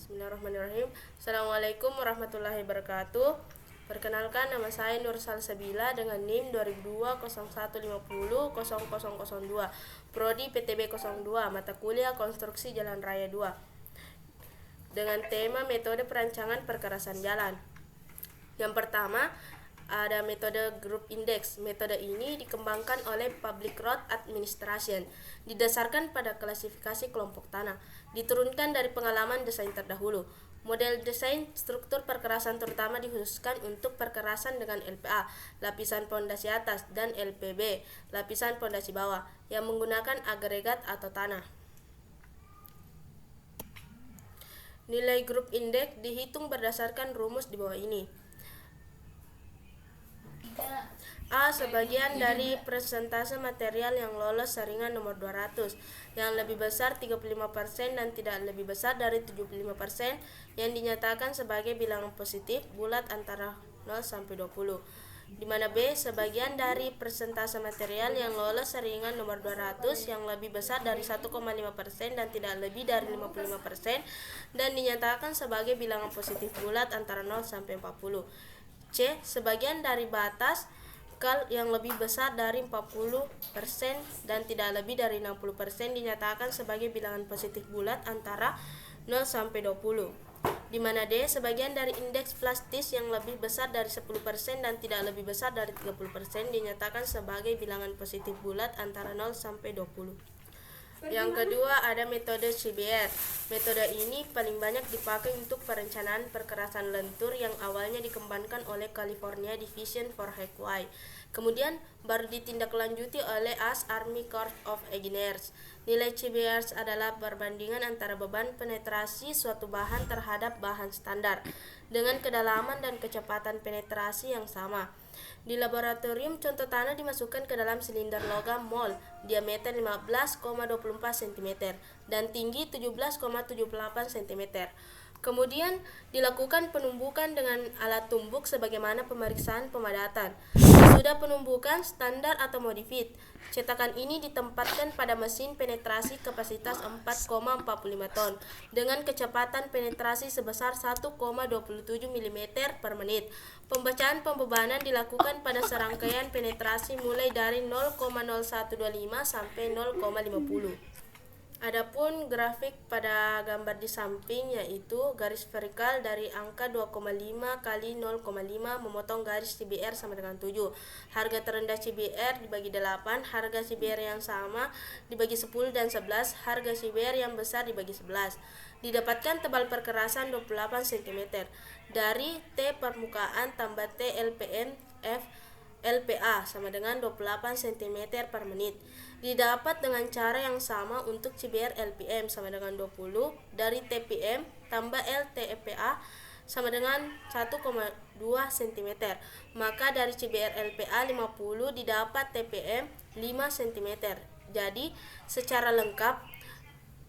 Bismillahirrahmanirrahim. Assalamualaikum warahmatullahi wabarakatuh. Perkenalkan, nama saya Nur Salsabila dengan NIM 200201500002, Prodi PTB 02, mata kuliah Konstruksi Jalan Raya 2, dengan tema metode perancangan perkerasan jalan. Yang pertama, ada metode Group Index. Metode ini dikembangkan oleh Public Road Administration, didasarkan pada klasifikasi kelompok tanah, diturunkan dari pengalaman desain terdahulu. Model desain struktur perkerasan terutama dikhususkan untuk perkerasan dengan LPA, lapisan pondasi atas, dan LPB, lapisan pondasi bawah, yang menggunakan agregat atau tanah. Nilai Group Index dihitung berdasarkan rumus di bawah ini. A. Sebagian dari persentase material yang lolos saringan nomor 200 yang lebih besar 35% dan tidak lebih besar dari 75% yang dinyatakan sebagai bilangan positif bulat antara 0 sampai 20. Di mana B. Sebagian dari persentase material yang lolos saringan nomor 200 yang lebih besar dari 1,5% dan tidak lebih dari 55% dan dinyatakan sebagai bilangan positif bulat antara 0 sampai 40. C. Sebagian dari batas kal yang lebih besar dari 40% dan tidak lebih dari 60% dinyatakan sebagai bilangan positif bulat antara 0 sampai 20. Di mana D. Sebagian dari indeks plastis yang lebih besar dari 10% dan tidak lebih besar dari 30% dinyatakan sebagai bilangan positif bulat antara 0 sampai 20. Yang kedua, ada metode CBR. Metode ini paling banyak dipakai untuk perencanaan perkerasan lentur yang awalnya dikembangkan oleh California Division for Highway. Kemudian baru ditindaklanjuti oleh US Army Corps of Engineers. Nilai CBR adalah perbandingan antara beban penetrasi suatu bahan terhadap bahan standar dengan kedalaman dan kecepatan penetrasi yang sama. Di laboratorium, contoh tanah dimasukkan ke dalam silinder logam mol, diameter 15,24 cm dan tinggi 17,78 cm. Kemudian dilakukan penumbukan dengan alat tumbuk sebagaimana pemeriksaan pemadatan. Sesudah penumbukan standar atau modified, cetakan ini ditempatkan pada mesin penetrasi kapasitas 4,45 ton dengan kecepatan penetrasi sebesar 1,27 mm per menit. Pembacaan pembebanan dilakukan pada serangkaian penetrasi mulai dari 0,0125 sampai 0,50. Adapun grafik pada gambar di samping yaitu garis vertikal dari angka 2,5 kali 0,5 memotong garis CBR sama dengan 7. Harga terendah CBR dibagi 8, harga CBR yang sama dibagi 10 dan 11, harga CBR yang besar dibagi 11. Didapatkan tebal perkerasan 28 cm dari T permukaan tambah T LPM F LPA sama dengan 28 cm per menit. Didapat dengan cara yang sama untuk CBR LPM sama dengan 20 dari TPM tambah LTPA sama dengan 1,2 cm. Maka dari CBR LPA 50 didapat TPM 5 cm. Jadi secara lengkap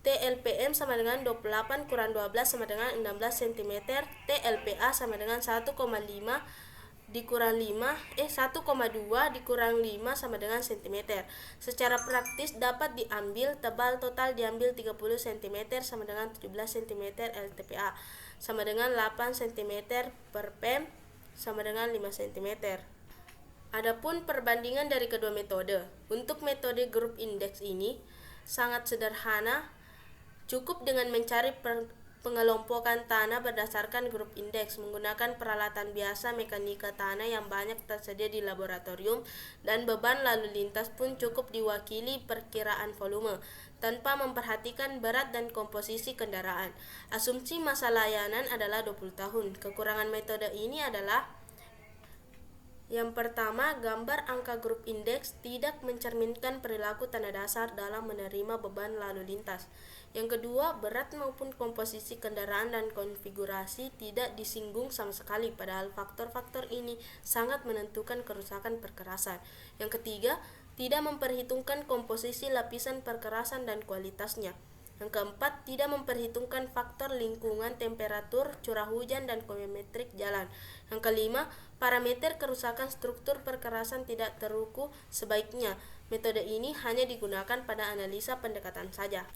TLPM sama dengan 28 kurang 12 sama dengan 16 cm, TLPA sama dengan 1,5 dikurang 1,2 dikurang 5 sama dengan cm. Secara praktis dapat diambil tebal total diambil 30 cm sama dengan 17 cm LTPA sama dengan 8 cm per pem sama dengan 5 cm. Adapun perbandingan dari kedua metode. Untuk metode Group Index ini sangat sederhana, cukup dengan mencari pengelompokan tanah berdasarkan grup indeks menggunakan peralatan biasa mekanika tanah yang banyak tersedia di laboratorium, dan beban lalu lintas pun cukup diwakili perkiraan volume tanpa memperhatikan berat dan komposisi kendaraan. Asumsi masa layanan adalah 20 tahun. Kekurangan metode ini adalah: yang pertama, gambar angka grup indeks tidak mencerminkan perilaku tanah dasar dalam menerima beban lalu lintas. Yang kedua, berat maupun komposisi kendaraan dan konfigurasi tidak disinggung sama sekali, padahal faktor-faktor ini sangat menentukan kerusakan perkerasan. Yang ketiga, tidak memperhitungkan komposisi lapisan perkerasan dan kualitasnya. Yang keempat, tidak memperhitungkan faktor lingkungan, temperatur, curah hujan, dan geometrik jalan. Yang kelima, parameter kerusakan struktur perkerasan tidak terukur sebaiknya. Metode ini hanya digunakan pada analisa pendekatan saja.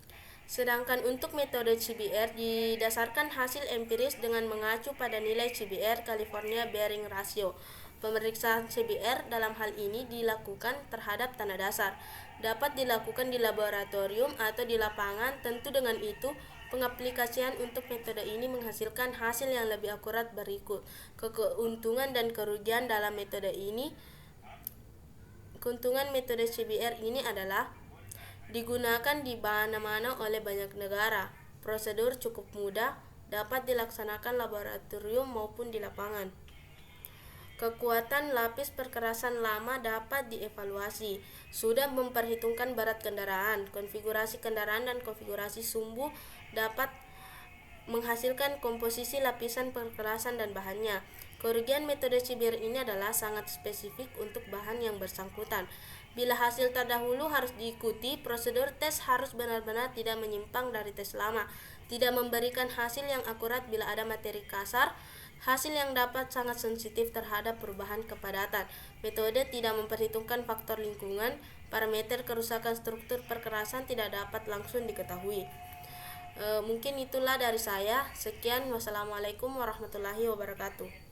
Sedangkan untuk metode CBR didasarkan hasil empiris dengan mengacu pada nilai CBR California Bearing Ratio. Pemeriksaan CBR dalam hal ini dilakukan terhadap tanah dasar. Dapat dilakukan di laboratorium atau di lapangan. Tentu dengan itu, pengaplikasian untuk metode ini menghasilkan hasil yang lebih akurat berikut. Keuntungan dan kerugian dalam metode ini. Keuntungan metode CBR ini adalah digunakan di mana-mana oleh banyak negara. Prosedur cukup mudah, dapat dilaksanakan laboratorium maupun di lapangan. Kekuatan lapis perkerasan lama dapat dievaluasi. Sudah memperhitungkan berat kendaraan, konfigurasi kendaraan dan konfigurasi sumbu dapat menghasilkan komposisi lapisan perkerasan dan bahannya. Kerugian metode CBR ini adalah sangat spesifik untuk bahan yang bersangkutan. Bila hasil terdahulu harus diikuti, prosedur tes harus benar-benar tidak menyimpang dari tes lama, tidak memberikan hasil yang akurat bila ada materi kasar, hasil yang dapat sangat sensitif terhadap perubahan kepadatan. Metode tidak memperhitungkan faktor lingkungan, parameter kerusakan struktur perkerasan tidak dapat langsung diketahui. Mungkin itulah dari saya. Sekian, wassalamualaikum warahmatullahi wabarakatuh.